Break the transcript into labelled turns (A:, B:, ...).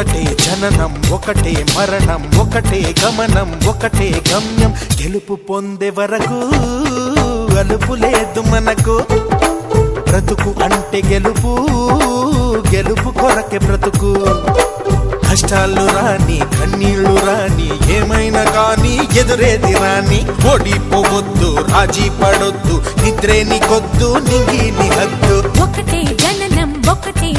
A: ఒకటే జననం ఒకటే మరణం ఒకటే గమనం ఒకటే గమ్యం గెలుపు పొందే వరకు అలుపు లేదు మనకు బ్రతుకు అంటే గెలుపు గెలుపు కొరకే బ్రతుకు కష్టాలు రాని కన్నీళ్లు రాని ఏమైనా కానీ ఎదురేది రాని ఓడిపోవద్దు రాజీ పడొద్దు నిద్రే నీకొద్దు నింగి నీ హద్దు
B: ఒకటే జననం ఒకటే